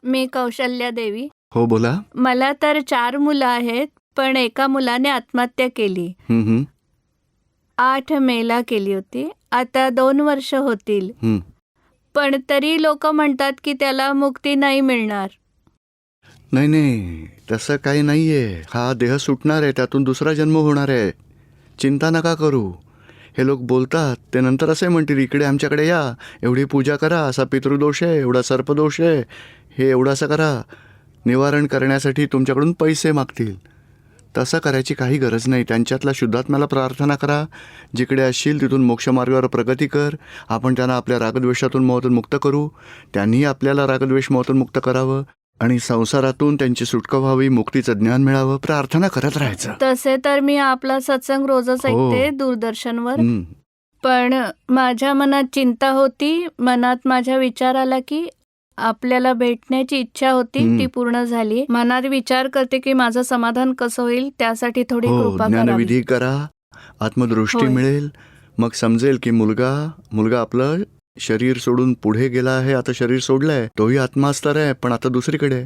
मी कौशल्या देवी. हो बोला. मला तर 4 मुलं आहेत, पण एका मुलाने आत्महत्या केली. 8 मेला केली होती. आता 2 वर्ष होतील. पण तरी लोक म्हणतात की त्याला मुक्ती नाही मिळणार. नाही नाही, तसं काही नाहीये. हा देह सुटणार आहे, त्यातून दुसरा जन्म होणार आहे. चिंता नका करू. हे लोक बोलतात ते नंतर असे म्हणतील, इकडे आमच्याकडे या, एवढी पूजा करा, असा पितृदोष आहे, एवढा सर्पदोष आहे, हे एवढं असं करा. निवारण करण्यासाठी तुमच्याकडून पैसे मागतील. तसं करायची काही गरज नाही. त्यांच्यातला शुद्धात्म्याला प्रार्थना करा. जिकडे असशील तिथून मोक्षमार्गावर प्रगती कर. आपण त्यांना आपल्या रागद्वेषातून मोहातून मुक्त करू. त्यांनी आपल्याला रागद्वेष मोहातून मुक्त करावं आणि संसारातून त्यांची सुटका व्हावी, मुक्तीचं ज्ञान मिळावं. प्रार्थना करत राहायचं. तसे तर मी आपला सत्संग रोजच ऐकते दूरदर्शनवर. पण माझ्या मनात चिंता होती. मनात माझ्या विचार आला की आपल्याला भेटण्याची इच्छा होती, ती पूर्ण झाली. मनात विचार करते की माझं समाधान कसं होईल, त्यासाठी थोडी कृपा करावी. ज्ञानविधी करा, आत्मदृष्टी मिळेल. मग समजेल की मुलगा आपलं शरीर सोडून पुढे गेला आहे. आता शरीर सोडलंय, तोही आत्मास्तर आहे, पण आता दुसरीकडे.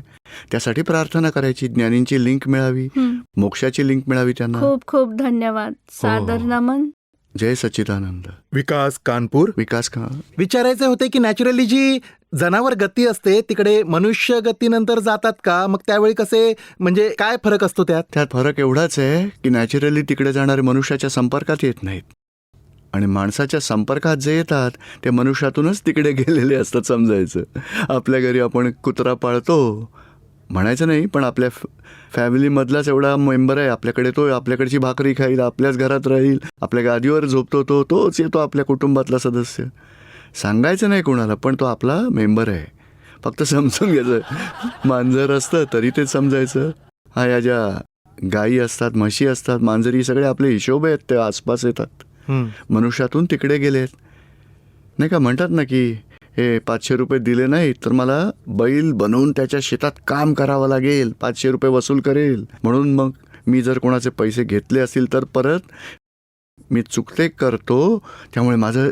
त्यासाठी प्रार्थना करायची, ज्ञानींची लिंक मिळावी, मोक्षाची लिंक मिळावी त्यांना. खूप खूप धन्यवाद. सादर नमन. जय सच्चिदानंद. विकास कानपूर. विकास विचारायचे होते की नॅचरली जी जनावर गती असते तिकडे मनुष्य गतीनंतर जातात का? मग त्यावेळी कसे, म्हणजे काय फरक असतो त्यात? फरक एवढाच आहे की नॅचरली तिकडे जाणारे मनुष्याच्या संपर्कात येत नाहीत, आणि माणसाच्या संपर्कात जे येतात ते मनुष्यातूनच तिकडे गेलेले असतात. समजायचं. आपल्या घरी आपण कुत्रा पाळतो म्हणायचं नाही, पण आपल्या फॅमिलीमधलाच एवढा मेंबर आहे आपल्याकडे. तो आपल्याकडची भाकरी खाईल, आपल्याच घरात राहील, आपल्या गादीवर झोपतो, तोच येतो आपल्या कुटुंबातला सदस्य. सांगायचं नाही कोणाला, पण तो आपला मेंबर आहे. फक्त समजून घ्यायचं. मांजर असतं तरी ते समजायचं. हा, या ज्या गायी असतात, म्हशी असतात, मांजरी, सगळे आपले हिशोब आहेत, ते आसपास येतात. मनुष्यातून तिकडे गेलेत. नाही का म्हणतात ना की हे 500 रुपये दिले नाही तर मला बैल बनवून त्याच्या शेतात काम करावं लागेल, 500 रुपये वसूल करेल. म्हणून मग मी जर कोणाचे पैसे घेतले असतील तर परत मी चुकते करतो, त्यामुळे माझं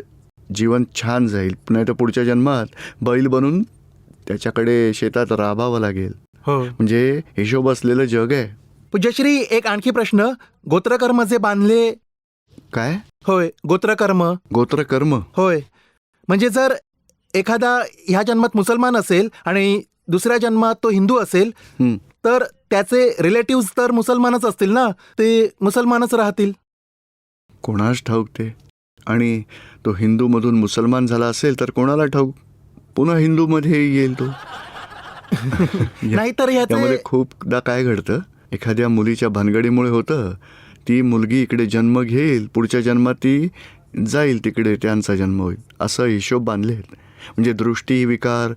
जीवन छान जाईल. नाही तर पुढच्या जन्मात बैल बनून त्याच्याकडे शेतात राबावं लागेल. म्हणजे हिशोब असलेलं जग आहे. पूज्यश्री, एक आणखी प्रश्न. गोत्रकर्म जे बांधले. काय? होय, गोत्रकर्म. होय, म्हणजे जर एखादा ह्या जन्मात मुसलमान असेल आणि दुसऱ्या जन्मात तो हिंदू असेल, तर त्याचे रिलेटिव्ह तर मुसलमानच असतील ना, ते मुसलमानच राहतील. कोणास ठाऊक ते. आणि तो हिंदूमधून मुसलमान झाला असेल तर कोणाला ठाऊक, पुन्हा हिंदूमध्ये येईल तो. नाहीतर यामध्ये खूपदा काय घडतं, एखाद्या मुलीच्या भानगडीमुळे होतं. ती मुलगी इकडे जन्म घेईल, पुढच्या जन्मात ती जाईल तिकडे, त्यांचा जन्म होईल. असं हिशोब बांधलेत. म्हणजे दृष्टी विकार,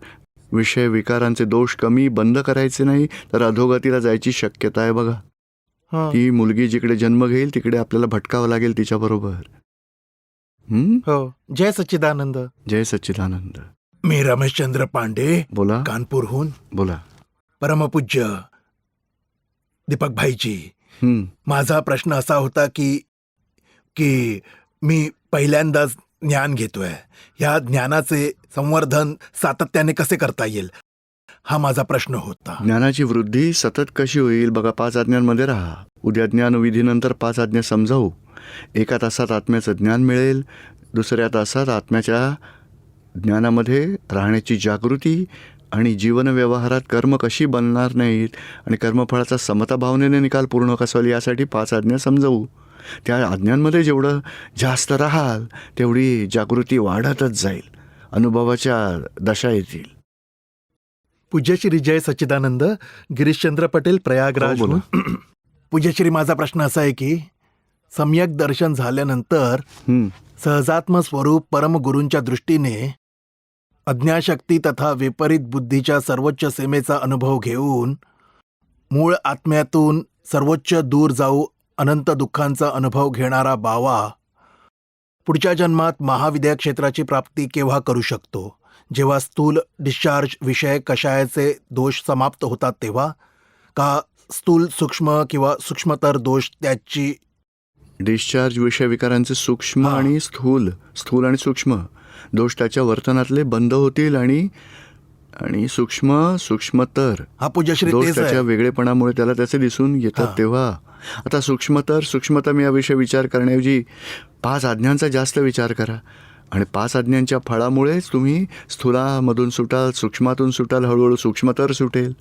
विषय विकारांचे दोष कमी बंद करायचे नाही तर अधोगतीला जायची शक्यता आहे. बघा, ती मुलगी जिकडे जन्म घेईल तिकडे आपल्याला भटकावं लागेल तिच्याबरोबर. जय सच्चिदानंद. जय सच्चिदानंद. मी रमेशचंद्र पांडे, बोला. कानपूरहून. बोला. परमपूज्य दीपक भाईजी, माझा प्रश्न असा होता की मी पहिल्यांदाच ज्ञान घेतोय. ह्या ज्ञानाचे संवर्धन सातत्याने कसे करता येईल, हा माझा प्रश्न होता. ज्ञानाची वृद्धी सतत कशी होईल? बघा, 5 आज्ञांमध्ये राहा. उद्या ज्ञानविधीनंतर 5 आज्ञा समजावू. एका तासात आत्म्याचं ज्ञान मिळेल, दुसऱ्या तासात आत्म्याच्या ज्ञानामध्ये राहण्याची जागृती आणि जीवन व्यवहारात कर्म कशी बनणार नाहीत आणि कर्मफळाचा समताभावनेने निकाल पूर्ण कसा होईल, यासाठी 5 आज्ञा समजावू. त्या आज्ञांमध्ये जेवढं जास्त राहाल तेवढी जागृती वाढतच जाईल, अनुभवाच्या दशा येतील. पूज्यश्री जय सच्चिदानंद. गिरीशचंद्र पटेल, प्रयागराज. पूज्यश्री, माझा प्रश्न असा आहे की सम्यक दर्शन झाल्यानंतर सहजात्म स्वरूप परमगुरूंच्या दृष्टीने अज्ञाशक्ती तथा विपरीत बुद्धीच्या सर्वोच्च सीमेचा अनुभव घेऊन मूळ आत्म्यातून सर्वोच्च दूर जाऊ अनंत दुःखांचा अनुभव घेणारा बावा पुढच्या जन्मात महाविद्या क्षेत्राची प्राप्ती केव्हा करू शकतो? जेव्हा स्थूल डिस्चार्ज विषय कषायाचे दोष समाप्त होतात तेव्हा, का स्थूल सूक्ष्म किंवा सूक्ष्मतर दोष त्याची? डिस्चार्ज विषय विकारांचे सूक्ष्म आणि स्थूल आणि सूक्ष्म दोष त्याच्या वर्तनातले बंद होतील आणि आणि सूक्ष्मतर हा पूज्यश्री दोष तेच त्याच्या आहे. वेगळेपणामुळे त्याला त्याचे दिसून येतात हा. तेव्हा. आता सूक्ष्मतम याविषयी विचार करण्याऐवजी 5 आज्ञांचा जास्त विचार करा. आणि 5 आज्ञांच्या फळामुळेच तुम्ही स्थूलामधून सुटाल, सूक्ष्मातून सुटाल, हळूहळू सूक्ष्मतर सुटेल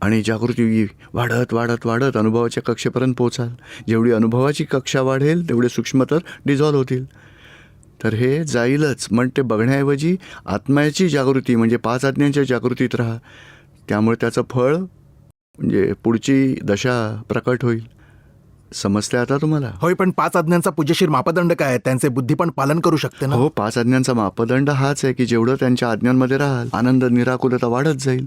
आणि जागृती वाढत वाढत वाढत अनुभवाच्या कक्षेपर्यंत पोचाल. जेवढी अनुभवाची कक्षा वाढेल तेवढे सूक्ष्मतर डिझॉल्व्ह होतील. तर हे जाईलच. पण ते बघण्याऐवजी आत्म्याची जागृती म्हणजे 5 आज्ञांच्या जागृतीत राहा. त्यामुळे त्याचं फळ म्हणजे पुढची दशा प्रकट होईल. समजते आता तुम्हाला? होय, पण 5 आज्ञांचा पूज्यशीर मापदंड काय आहे? त्यांचे बुद्धी पण पालन करू शकते ना? हो, 5 आज्ञांचा मापदंड हाच आहे की जेवढं त्यांच्या आज्ञांमध्ये राहाल आनंद निराकुलता वाढत जाईल.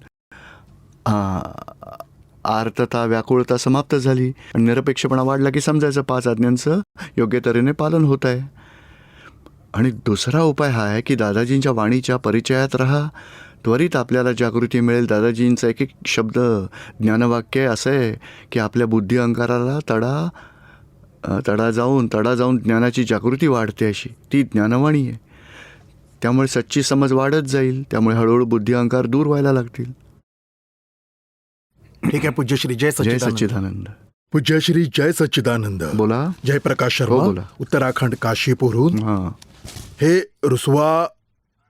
आर्तता व्याकुळता समाप्त झाली आणि निरपेक्षपणा वाढला की समजायचं 5 आज्ञांचं योग्य तऱ्हेने पालन होत आहे. आणि दुसरा उपाय हा आहे की दादाजींच्या वाणीच्या परिचयात राहा. त्वरित आपल्याला जागृती मिळेल. दादाजींचा एक एक शब्द ज्ञानवाक्य असं आहे की आपल्या बुद्धी अहंकाराला तडा जाऊन ज्ञानाची जागृती वाढते. अशी ती ज्ञानवाणी आहे. त्यामुळे सच्ची समज वाढत जाईल. त्यामुळे हळूहळू बुद्धी अहंकार दूर व्हायला लागतील. ठीक आहे पूज्यश्री. जय जय सच्चिदानंद. सच्चिदानंद. पूज्यश्री जय सच्चिदानंद. बोला. जय प्रकाश हो, शर्मा, बोला. उत्तराखंड काशीपूरहून. हां. हे रुसवा,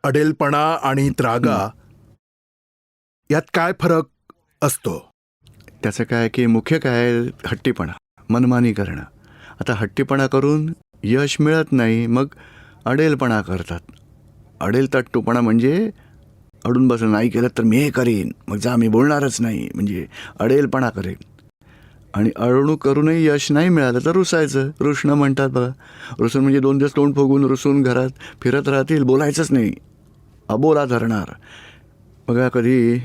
अडेलपणा आणि त्रागा यात काय फरक असतो? त्याचं काय की मुख्य काय हट्टीपणा, मनमानी करणं. आता हट्टीपणा करून यश मिळत नाही, मग अडेलपणा करतात. अडेलतट्टूपणा म्हणजे अडून बसणं. नाही केलं तर मी हे करीन, मग जा मी बोलणारच नाही, म्हणजे अडेलपणा करेन. आणि अडवणूक करूनही यश नाही मिळालं तर रुसायचं. रुसणं म्हणतात बघा. रुसून म्हणजे 2 दिवस तोंड फुगून रुसून घरात फिरत राहतील, बोलायचंच नाही, अबोला धरणार. बघा कधी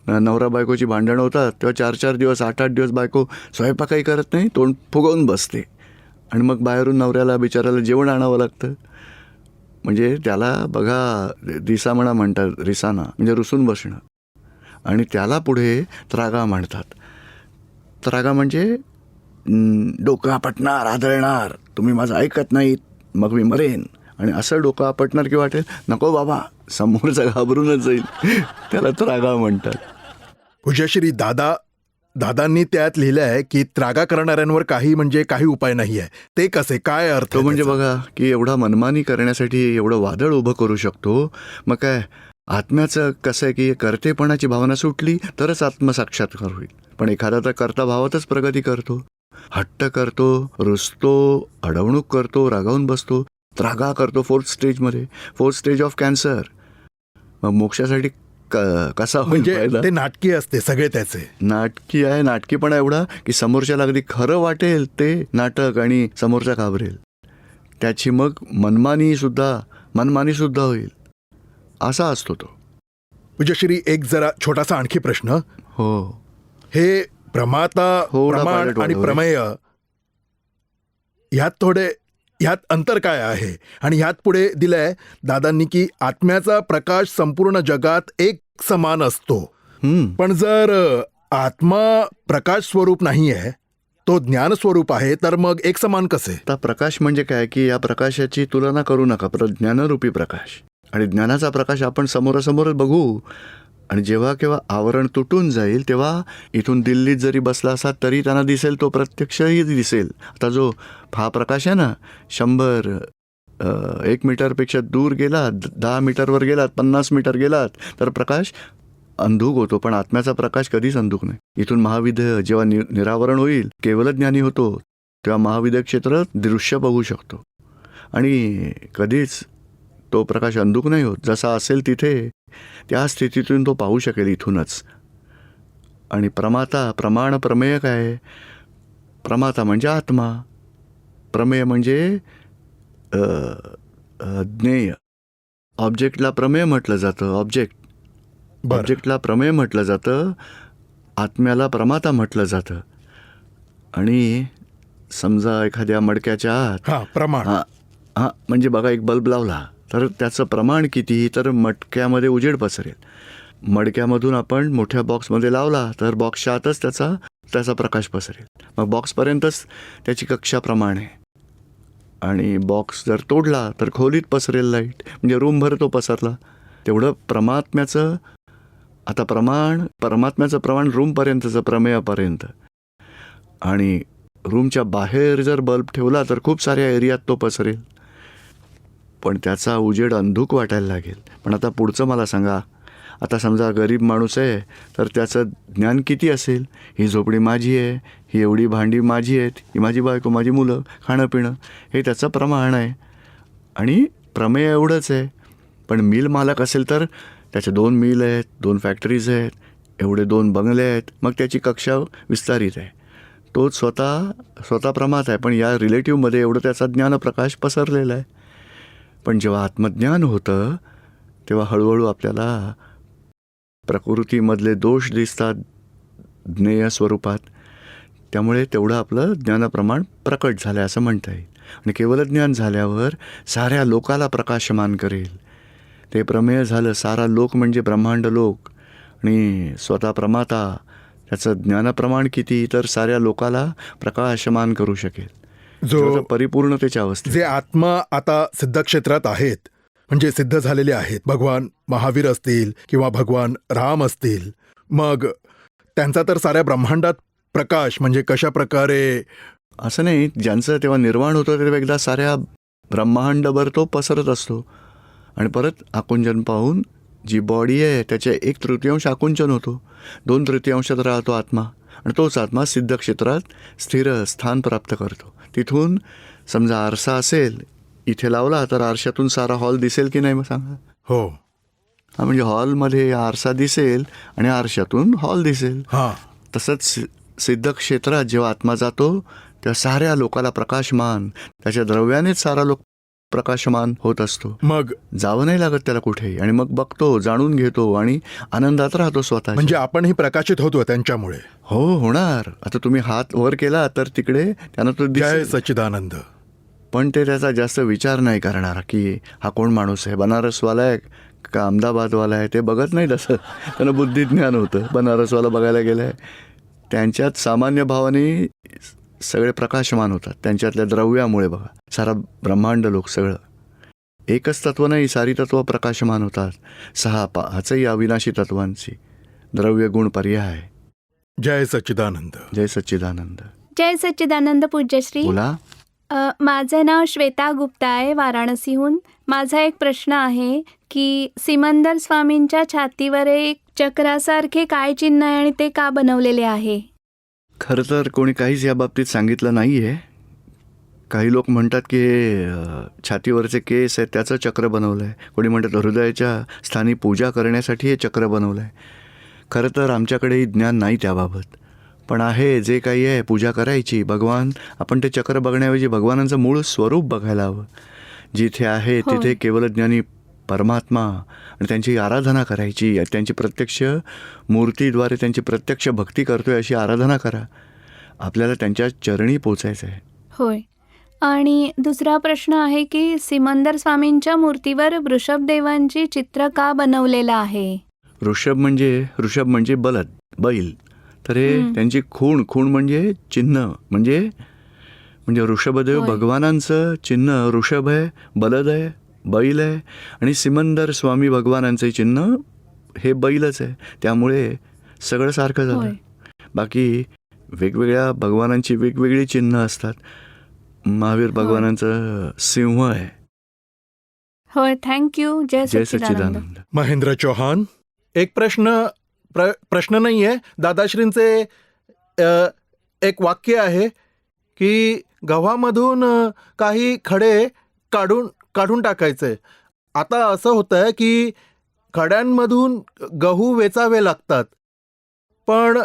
नवरा बायकोची भांडणं होतात तेव्हा 4-4 दिवस 8-8 दिवस बायको स्वयंपाकही करत नाही, तोंड फुगवून बसते. आणि मग बाहेरून नवऱ्याला बिचाराला जेवण आणावं लागतं. म्हणजे त्याला बघा रिसामणा म्हणतात. रिसाना म्हणजे रुसून बसणं. आणि त्याला पुढे त्रागा म्हणतात. त्रागा म्हणजे डोकं आपटणार, आदळणार, तुम्ही माझं ऐकत नाहीत मग मी मरेन. आणि असं डोकं आपटणार की वाटेल नको बाबा, समोरचा घाबरूनच जाईल, त्याला त्रागा म्हणतात. पूज्यश्री दादांनी त्यात लिहिलं आहे की त्रागा करणाऱ्यांवर काही उपाय नाही आहे. ते कसे, काय अर्थ तो म्हणजे त्याचा? बघा की एवढा मनमानी करण्यासाठी एवढं वादळ उभं करू शकतो. मग काय आत्म्याचं कसं आहे की कर्तेपणाची भावना सुटली तरच आत्मसाक्षात्कार होईल. पण एखादा तर कर्ता भावातच प्रगती करतो, हट्ट करतो, रुसतो, अडवणूक करतो, रागावून बसतो, त्रागा करतो 4th स्टेजमध्ये, 4th स्टेज ऑफ कॅन्सर. मग मोक्षासाठी कसा होईल म्हणजे फायदा? ते नाटकी असते सगळे त्याचे. नाटकी आहे. नाटकीपणा एवढा की समोरच्याला अगदी खरं वाटेल ते नाटक आणि समोरचा घाबरेल. त्याची मग मनमानी सुद्धा होईल. असा असतो तो. पूज्यश्री एक जरा छोटासा आणखी प्रश्न. हो. हे प्रमाता, थोडा प्रमाण पायलट आणि वाढव. प्रमेय ह्यात अंतर काय आहे? आणि ह्यात पुढे दिलंय दादांनी की आत्म्याचा प्रकाश संपूर्ण जगात एक समान असतो. पण जर आत्मा प्रकाश स्वरूप नाही आहे, तो ज्ञान स्वरूप आहे, तर मग एक समान कसे? आता प्रकाश म्हणजे काय की या प्रकाशाची तुलना करू नका. ज्ञानरूपी प्रकाश आणि ज्ञानाचा प्रकाश आपण समोरासमोर बघू. आणि जेव्हा केव्हा आवरण तुटून जाईल तेव्हा इथून दिल्लीत जरी बसला असा तरी त्यांना दिसेल, तो प्रत्यक्षही दिसेल. आता जो हा प्रकाश आहे ना, 1 मीटरपेक्षा दूर गेलात, 10 मीटरवर गेलात, 50 मीटर गेलात तर प्रकाश अंधुक होतो. पण आत्म्याचा प्रकाश कधीच अंधुक नाही. इथून महाविद्य जेव्हा निरावरण होईल, केवल ज्ञानी होतो, तेव्हा महाविद्य क्षेत्र दृश्य बघू शकतो. आणि कधीच तो प्रकाश अंधुक नाही होत. जसा असेल तिथे त्या स्थितीतून तो पाहू शकेल इथूनच. आणि प्रमाता, प्रमाण, प्रमेय काय? प्रमाता म्हणजे आत्मा, प्रमेय म्हणजे ज्ञेय. ऑब्जेक्टला प्रमेय म्हटलं जातं. ऑब्जेक्टला प्रमेय म्हटलं जातं, आत्म्याला प्रमाता म्हटलं जातं. आणि समजा एखाद्या मडक्याच्या आत प्रमाण म्हणजे बघा एक बल्ब लावला तर त्याचं प्रमाण किती, तर मडक्यामध्ये उजेड पसरेल. मडक्यामधून आपण मोठ्या बॉक्समध्ये लावला तर बॉक्सच्या आतच त्याचा प्रकाश पसरेल. मग बॉक्सपर्यंतच त्याची कक्षा प्रमाण आहे. आणि बॉक्स जर तोडला तर खोलीत पसरेल लाईट, म्हणजे रूमभर तो पसरला. तेवढं परमात्म्याचं आता परमात्म्याचं प्रमाण रूमपर्यंतचं, प्रमेयापर्यंत. आणि रूमच्या बाहेर जर बल्ब ठेवला तर खूप साऱ्या एरियात तो पसरेल, पण त्याचा उजेड अंधुक वाटायला लागेल. पण आता पुढचं मला सांगा. आता समजा गरीब माणूस आहे तर त्याचं ज्ञान किती असेल? ही झोपडी माझी आहे, ही एवढी भांडी माझी आहेत, ही माझी बायको, माझी मुलं, खाणं पिणं, हे त्याचं प्रमाण आहे आणि प्रमेय एवढंच आहे. पण मिल मालक असेल तर त्याचे 2 मिल आहेत, 2 फॅक्टरीज आहेत, एवढे 2 बंगले आहेत, मग त्याची कक्षा विस्तारित आहे. तोच स्वतः प्रमात आहे, पण या रिलेटिव्हमध्ये एवढं त्याचा ज्ञानप्रकाश पसरलेला आहे. पण जेव्हा आत्मज्ञान होतं तेव्हा हळूहळू आपल्याला प्रकृतीमधले दोष दिसतात ज्ञेय स्वरूपात. त्यामुळे तेवढं आपलं ज्ञानप्रमाण प्रकट झालं असं म्हणता येईल. आणि केवळ ज्ञान झाल्यावर साऱ्या लोकाला प्रकाशमान करेल. ते प्रमेय झालं. सारा लोक म्हणजे ब्रह्मांड लोक आणि स्वतः प्रमाता, त्याचं ज्ञानप्रमाण किती, तर साऱ्या लोकाला प्रकाशमान करू शकेल, जो परिपूर्णतेच्या अवस्थेत. जे आत्मा आता सिद्धक्षेत्रात आहेत, म्हणजे सिद्ध झालेले आहेत, भगवान महावीर असतील किंवा भगवान राम असतील, मग त्यांचा तर साऱ्या ब्रह्मांडात प्रकाश म्हणजे कशा प्रकारे? असं नाही, ज्यांचं तेव्हा निर्वाण होतं तेव्हा एकदा साऱ्या ब्रह्मांडभर तो पसरत असतो आणि परत आकुंचन पाहून जी बॉडी आहे त्याच्या 1/3 आकुंचन होतो, 2/3 राहतो आत्मा आणि तोच आत्मा सिद्धक्षेत्रात स्थिर स्थान प्राप्त करतो. तिथून समजा आरसा असेल इथे लावला तर आरशातून सारा हॉल दिसेल की नाही, मग सांगा. हो, हा, म्हणजे हॉलमध्ये आरसा दिसेल आणि आरशातून हॉल दिसेल. हां, तसंच सिद्धक्षेत्रात जेव्हा आत्मा जातो तेव्हा साऱ्या लोकाला प्रकाशमान, त्याच्या द्रव्यानेच सारा लोक प्रकाशमान होत असतो. मग जावं नाही लागत त्याला कुठेही, आणि मग बघतो, जाणून घेतो आणि आनंदात राहतो स्वतः. म्हणजे आपणही प्रकाशित होतो त्यांच्यामुळे. हो, होणार. आता तुम्ही हात वर केला तर तिकडे त्यानं तो जय दिसेल. सच्चिदानंद. पण ते त्याचा जास्त विचार नाही करणार की हा कोण माणूस आहे, बनारसवाला आहे का अहमदाबादवाला आहे, ते बघत नाही. तसं त्यांना बुद्धिज्ञान होतं. बनारसवाला बघायला गेलं आहे, त्यांच्यात सामान्य भावाने सगळे प्रकाशमान होतात त्यांच्यातल्या द्रव्यामुळे. बघा, सारा ब्रह्मांड लोक सगळं एकच तत्व नाही, सारी तत्व प्रकाशमान होतात. 6 5ही अविनाशी तत्वांची द्रव्य गुण पर्याय. जय सच्चिदानंद. जय सच्चिदानंद. जय सच्चिदानंद पूज्यश्री. बोला. माझं नाव श्वेता गुप्ता आहे, वाराणसीहून. माझा एक प्रश्न आहे की सिमंदर स्वामींच्या छातीवर एक चक्रासारखे काय चिन्ह आहे आणि ते का बनवलेले आहे? खरं तर कोणी काहीच या बाबतीत सांगितलं नाही आहे. काही लोक म्हणतात की छातीवरचे केस आहेत त्याचं चक्र बनवलं आहे, कोणी म्हणतात हृदयाच्या स्थानी पूजा करण्यासाठी हे चक्र बनवलं आहे. खरं तर आमच्याकडेही ज्ञान नाही त्याबाबत, पण आहे जे काही आहे पूजा करायची. भगवान, आपण ते चक्र बघण्याऐवजी भगवानांचं मूळ स्वरूप बघायला हवं. जिथे आहे तिथे केवळ ज्ञानी परमात्मा आणि त्यांची आराधना करायची. त्यांची प्रत्यक्ष मूर्तीद्वारे त्यांची प्रत्यक्ष भक्ती करतोय अशी आराधना करा. आपल्याला त्यांच्या चरणी पोचायचं आहे. होय. आणि दुसरा प्रश्न आहे की सिमंदर स्वामींच्या मूर्तीवर वृषभदेवांची चित्र का बनवलेलं आहे? ऋषभ म्हणजे बलद, बैल. तर हे त्यांची खूण म्हणजे चिन्ह, म्हणजे ऋषभदेव भगवानांचं चिन्ह ऋषभ आहे, बलद आहे, बैल आहे. आणि सिमंदर स्वामी भगवानांचे चिन्ह हे बैलच आहे. त्यामुळे सगळं सारखं झालं. बाकी वेगवेगळ्या भगवानांची वेगवेगळी चिन्ह असतात. महावीर भगवानांचं सिंह आहे. होय, थँक्यू. जय जय सच्चिदानंद. सच्चिदानंद. महेंद्र चौहान. एक प्रश्न नाही आहे, दादाश्रींचे एक वाक्य आहे की गव्हामधून काही खडे काढून टाकायचे. आता असं होतं आहे की खड्यांमधून गहू वेचावे लागतात, पण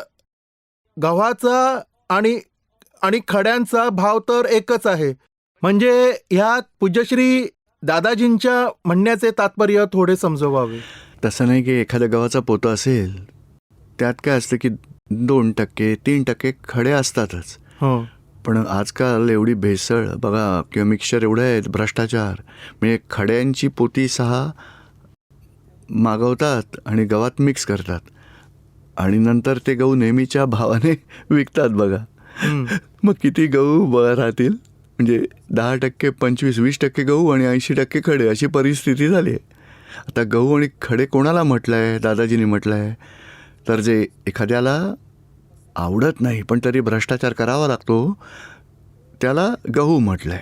गव्हाचा आणि खड्यांचा भाव तर एकच आहे. म्हणजे ह्यात पूज्यश्री दादाजींच्या म्हणण्याचे तात्पर्य थोडे समजवावे. तसं नाही की एखाद्या गव्हाचा पोतं असेल त्यात काय असतं की 2% 3% खडे असतातच. हो, पण आजकाल एवढी भेसळ बघा किंवा मिक्सचर एवढं आहेत, भ्रष्टाचार. म्हणजे खड्यांची पोती 6 मागवतात आणि गव्हात मिक्स करतात आणि नंतर ते गहू नेहमीच्या भावाने विकतात. बघा, मग किती गहू राहतील? म्हणजे 10%, 25, 20% गहू आणि 80% खडे अशी परिस्थिती झाली आहे. आता गहू आणि खडे कोणाला म्हटलंय? दादाजींनी म्हटलंय. तर जे एखाद्याला आवडत नाही पण तरी भ्रष्टाचार करावा लागतो त्याला गहू म्हटलंय.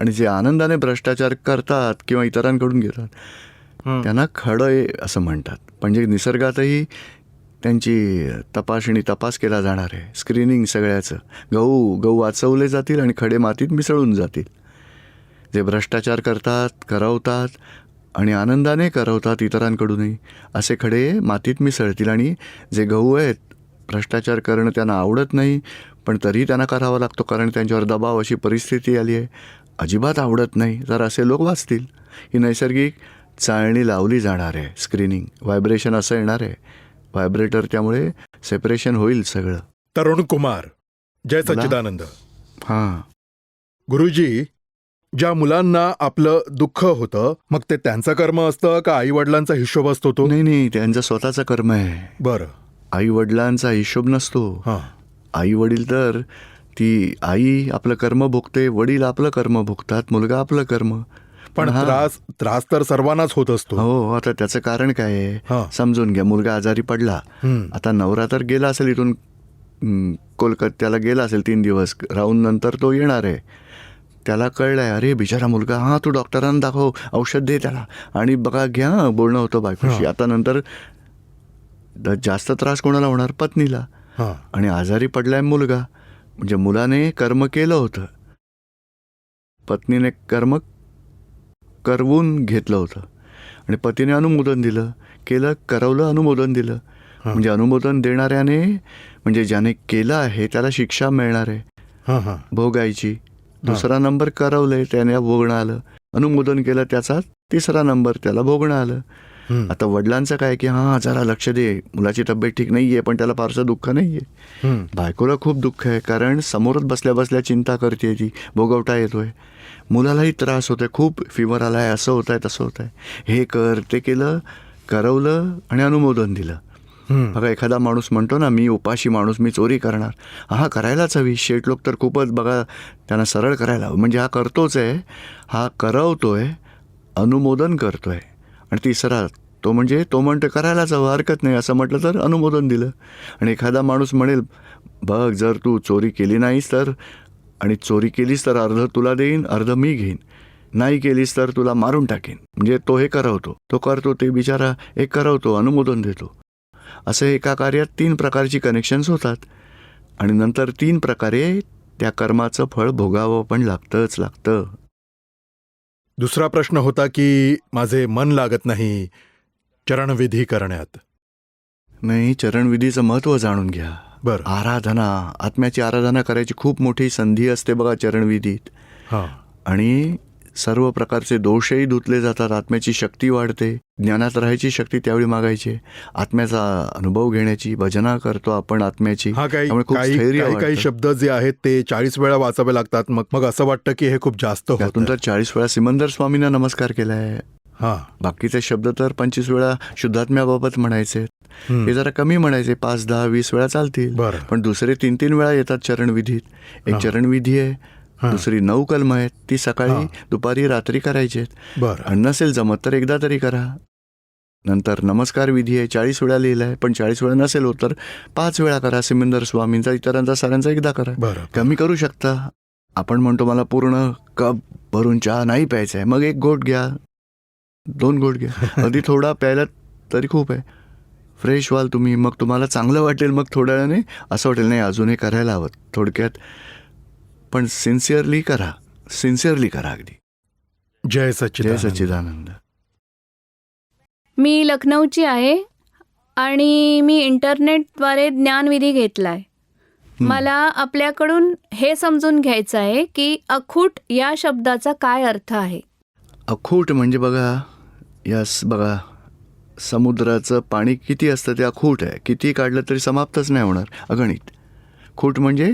आणि जे आनंदाने भ्रष्टाचार करतात किंवा इतरांकडून घेतात त्यांना खडे असं म्हणतात. म्हणजे निसर्गातही त्यांची तपास केला जाणार आहे, स्क्रीनिंग सगळ्याचं. गहू वाचवले जातील आणि खडे मातीत मिसळून जातील. जे भ्रष्टाचार करतात, करवतात आणि आनंदाने करवतात इतरांकडूनही, असे खडे मातीत मिसळतील. आणि जे गहू आहेत, भ्रष्टाचार करणं त्यांना आवडत नाही पण तरीही त्यांना करावा लागतो कारण त्यांच्यावर दबाव, अशी परिस्थिती आली आहे, अजिबात आवडत नाही, तर असे लोक वाचतील. ही नैसर्गिक चाळणी लावली जाणार आहे. स्क्रीनिंग, व्हायब्रेशन असं येणार आहे, व्हायब्रेटर, त्यामुळे सेपरेशन होईल सगळं. तरुण कुमार, जय बोला. सच्चिदानंद. हां. गुरुजी, ज्या मुलांना आपलं दुःख होतं मग ते त्यांचं कर्म असतं का आई वडिलांचा हिशोब असतो तो? नाही, त्यांचं स्वतःचं कर्म आहे. बरं. आई वडिलांचा हिशोब नसतो. हां. आई वडील तर ती आई आपलं कर्म भोगते, वडील आपलं कर्म भोगतात, मुलगा आपलं कर्म. पण त्रास तर सर्वांनाच होत असतो. हो. आता त्याचं कारण काय आहे हां. समजून घ्या. मुलगा आजारी पडला, आता नवरा तर गेला असेल इथून कोलकात्याला गेला असेल 3 दिवस राहून, नंतर तो येणार आहे. त्याला कळलंय, अरे बिचारा मुलगा, हां तू डॉक्टरांना दाखव, औषध दे त्याला, आणि बघा घ्या, बोलणं होतं बायकोशी. आता नंतर जास्त त्रास कोणाला होणार? पत्नीला. आणि आजारी पडलाय मुलगा, म्हणजे मुलाने कर्म केलं होतं, पत्नीने कर्म करवून घेतलं होतं आणि पतीने अनुमोदन दिलं, केलं, करवलं, अनुमोदन दिलं. म्हणजे अनुमोदन देणाऱ्याने, म्हणजे ज्याने केलं आहे त्याला शिक्षा मिळणार आहे भोगायची. दुसरा नंबर करवलंय त्याने भोगणं आलं, अनुमोदन केलं त्याचा 3रा नंबर त्याला भोगणं आलं. आता वडिलांचं काय की हां जरा लक्ष दे, मुलाची तब्येत ठीक नाहीये पण त्याला फारसं दुःख नाहीये. बायकोला खूप दुःख आहे कारण समोरच बसल्या बसल्या चिंता करते, ती भोगवटा येतोय, मुलालाही त्रास होतोय, खूप फिवर आलाय, असं होत आहे तसं होत आहे, हे कर ते केलं, करवलं आणि अनुमोदन दिलं. बघा एखादा माणूस म्हणतो ना, मी उपाशी माणूस, मी चोरी करणार, हा करायलाच हवी. शेठ लोक तर खूपच बघा त्यांना सरळ करायला हवं. म्हणजे हा करतोच आहे, हा करवतोय, अनुमोदन करतोय. आणि 3रा तो म्हणजे तो म्हणतो करायलाच हवं, हरकत नाही, असं म्हटलं तर अनुमोदन दिलं. आणि एखादा माणूस म्हणेल, बघ जर तू चोरी केली नाहीस तर, आणि चोरी केलीस तर अर्ध तुला देईन, अर्ध मी घेईन, नाही केलीस तर तुला मारून टाकेन. म्हणजे तो हे करवतो, तो करतो, ते बिचारा एक करवतो, अनुमोदन देतो. असे एका कार्यात 3 प्रकारची कनेक्शन्स होतात आणि नंतर 3 प्रकारे त्या कर्माचं फळ भोगावं पण लागतं. दुसरा प्रश्न होता की माझे मन लागत नाही चरणविधी करण्यात. नाही, चरणविधीचं महत्त्व जाणून घ्या. बरं. आराधना, आत्म्याची आराधना करायची खूप मोठी संधी असते बघा चरणविधीत. आणि सर्व प्रकारचे दोषही धुतले जातात, आत्म्याची शक्ती वाढते, ज्ञानात राहायची शक्ती त्यावेळी मागायची, आत्म्याचा अनुभव घेण्याची, भजना करतो आपण आत्म्याची. काही शब्द जे आहेत ते 40 वेळा वाचावे लागतात. मग असं वाटतं की हे खूप जास्त होतं. त्यातून तर 40 वेळा सिमंदर स्वामींना नमस्कार केलाय. बाकीचे शब्द तर 25 वेळा शुद्धात्म्याबाबत म्हणायचे, हे जरा कमी म्हणायचे, 5, 10, 20 वेळा चालतील. पण दुसरे 3-3 वेळा येतात चरणविधीत. एक चरणविधी आहे, दुसरी 9 कलम आहेत, ती सकाळी, दुपारी, रात्री करायची आहेत. आणि नसेल जमत तर एकदा तरी करा. नंतर नमस्कार विधी आहे, 40 वेळा लिहिलाय, पण 40 वेळा नसेल होत तर 5 वेळा करा. सिमंदर स्वामींचा, इतरांचा, साऱ्यांचा एकदा करा. कमी करू शकता. आपण म्हणतो मला पूर्ण कप भरून चहा नाही प्यायचा आहे, मग 1 घोट घ्या, 2 घोट घ्या, अगदी थोडा प्यायला तरी खूप आहे, फ्रेश व्हाल तुम्ही, मग तुम्हाला चांगलं वाटेल. मग थोड्या वेळाने असं वाटेल नाही अजून हे करायला हवं. थोडक्यात पण सिन्सिअरली करा अगदी. जय सच्चिदानंद. मी लखनौची आहे आणि मी इंटरनेटद्वारे ज्ञानविधी घेतलाय. मला आपल्याकडून हे समजून घ्यायचं आहे की अखूट या शब्दाचा काय अर्थ आहे. अखूट म्हणजे बघा समुद्राचं पाणी किती असतं ते अखूट आहे, किती काढलं तरी समाप्तच नाही होणार, अगणित. खूट म्हणजे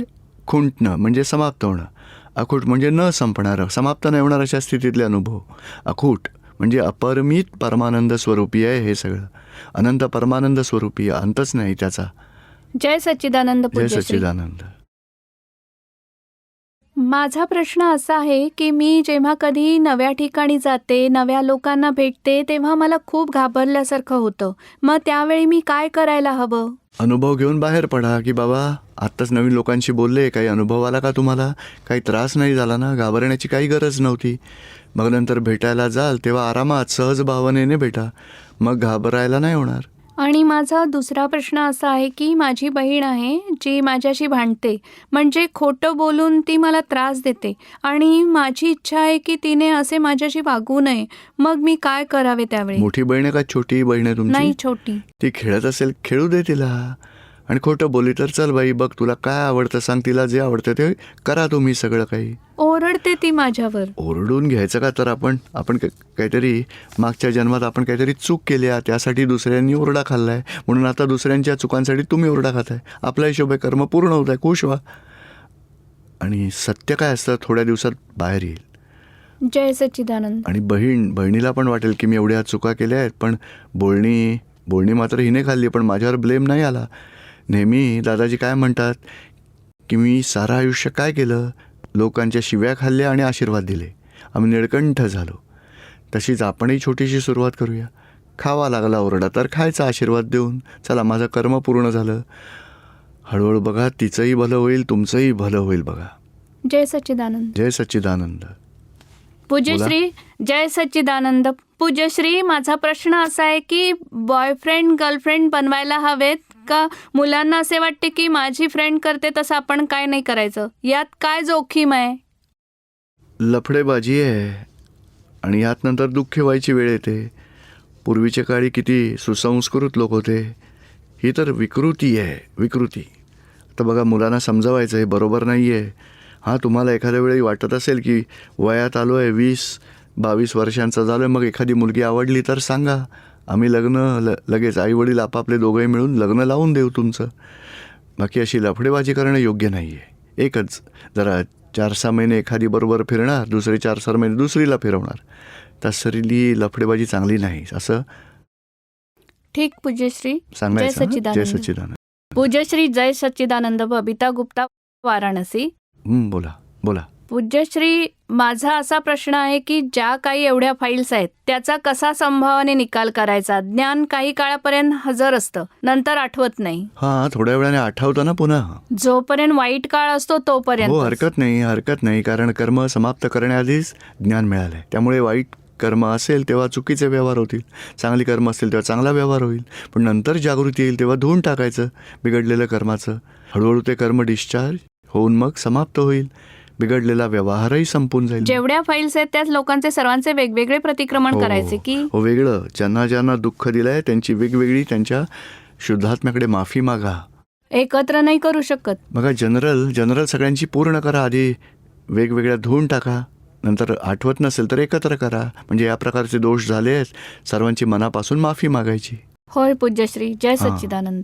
खुंटणं, म्हणजे समाप्त होणं. अखूट म्हणजे न संपणारं, समाप्त नाही होणार अशा स्थितीतले अनुभव. अखूट म्हणजे अपरिमित परमानंद स्वरूपी आहे हे सगळं, अनंत परमानंद स्वरूपी, अंतच नाही त्याचा. जय सच्चिदानंद. जय सच्चिदानंद. माझा प्रश्न असा आहे की मी जेव्हा कधी नव्या ठिकाणी जाते, नव्या लोकांना भेटते, तेव्हा मला खूप घाबरल्यासारखं होतं. मग त्यावेळी मी काय करायला हवं? अनुभव घेऊन बाहेर पडा की बाबा आत्ताच नवीन लोकांशी बोलले, काही अनुभव आला का तुम्हाला? काही त्रास नाही झाला ना? घाबरण्याची काही गरज नव्हती. मग नंतर भेटायला जाल तेव्हा आरामात सहज भावनेने भेटा, मग घाबरायला नाही होणार. आणि माझा दुसरा प्रश्न असा आहे की माझी बहीण आहे जी माझ्याशी भांडते, म्हणजे खोटं बोलून ती मला त्रास देते आणि माझी इच्छा आहे की तिने असे माझ्याशी वागू नये. मग मी काय करावे त्यावेळी? मोठी बहीण आहे का छोटी बहीण आहे नाही, तुमची? छोटी. ती खेळत असेल, खेळू दे तिला. आणि खोटं बोलली तर चल बाई, बघ तुला काय आवडतं सांग, तिला जे आवडतं ते करा तुम्ही सगळं काही. ओरडते ती माझ्यावर. ओरडून घ्यायचं का? तर आपण काहीतरी मागच्या जन्मात आपण काहीतरी चूक केली आहे, त्यासाठी दुसऱ्यांनी ओरडा खाल्लाय, म्हणून आता दुसऱ्यांच्या चुकांसाठी तुम्ही ओरडा खाताय. आपल्या हिशोबे कर्म पूर्ण होत आहे, खुश व्हा. आणि सत्य काय असतं थोड्या दिवसात बाहेर येईल. जय सच्चिदानंद. आणि बहिणीला पण वाटेल की मी एवढ्या चुका केल्या आहेत, पण बोलणी मात्र हिने खाल्ली, पण माझ्यावर ब्लेम नाही आला. नेहमी दादाजी काय म्हणतात की मी सारं आयुष्य काय केलं, लोकांच्या शिव्या खाल्ल्या आणि आशीर्वाद दिले, आम्ही निळकंठ झालो. तशीच आपणही छोटीशी सुरुवात करूया. खावा लागला ओरडा तर खायचा आशीर्वाद देऊन, चला माझं कर्म पूर्ण झालं. हळूहळू बघा तिचंही भलं होईल, तुमचंही भलं होईल. बघा. जय सच्चिदानंद. जय सच्चिदानंद. पूज्यश्री, जय सच्चिदानंद. पूज्यश्री, माझा प्रश्न असा आहे की बॉयफ्रेंड गर्लफ्रेंड बनवायला हवेत का? मुलांना असे वाटते की माझी फ्रेंड करते तसं आपण काय नाही करायचं, यात काय जोखीम आहे? लफडेबाजी आहे आणि यात नंतर दुःख व्हायची वेळ येते. पूर्वीच्या काळी किती सुसंस्कृत लोक होते, ही तर विकृती आहे, विकृती. आता बघा मुलांना समजावायचं हे बरोबर नाही आहे. हां, तुम्हाला एखाद्या वेळी वाटत असेल की वयात आलो आहे, 20-22 वर्षांचा झालो आहे, मग एखादी मुलगी आवडली तर सांगा, आम्ही लगेच आईवडील आपापले दोघंही मिळून लग्न लावून देऊ तुमचं. बाकी अशी लफडेबाजी करणं योग्य नाही आहे. एकच जरा 4-6 महिने एखादी बरोबर फिरणार, दुसरे 4-6 महिने दुसरीला फिरवणार, तसली लफडेबाजी चांगली नाही असं ठीक पूज्यश्री. जय सांगायचं. जय सच्चिदानंद. सच्चिदानंद. पूज्यश्री जय सच्चिदानंद. बबिता गुप्ता, वाराणसी. बोला. पूज्यश्री, माझा असा प्रश्न आहे की ज्या काही एवढ्या फाईल्स आहेत त्याचा कसा संभावाने निकाल करायचा? ज्ञान काही काळापर्यंत हजर असतं, नंतर आठवत नाही. हां, थोड्या वेळाने आठवतं ना पुन्हा. जोपर्यंत वाईट काळ असतो हो, तोपर्यंत. हरकत नाही, कारण कर्म समाप्त करण्याआधीच ज्ञान मिळालंय. त्यामुळे वाईट कर्म असेल तेव्हा चुकीचे व्यवहार होतील, चांगली कर्म असेल तेव्हा चांगला व्यवहार होईल. पण नंतर जागृती येईल तेव्हा धुवून टाकायचं बिघडलेलं कर्माचं. हळूहळू ते कर्म डिस्चार्ज होऊन मग समाप्त होईल, बिघडलेला व्यवहारही संपून जाईल. जेवढ्या फाईल्स आहेत त्याच लोकांचे सर्वांचे वेगवेगळे प्रतिक्रमण करायचे की हो, वेगळं. ज्यांना दुःख दिलंय त्यांची वेगवेगळी, त्यांच्या शुद्धात्म्याकडे माफी मागा. एकत्र नाही करू शकत. बघा, जनरल सगळ्यांची पूर्ण करा, आधी वेगवेगळ्या धुवून टाका, नंतर आठवत नसेल तर एकत्र करा. म्हणजे या प्रकारचे दोष झाले आहेत, सर्वांची मनापासून माफी मागायची. होय पूज्यश्री. जय हां. सच्चिदानंद.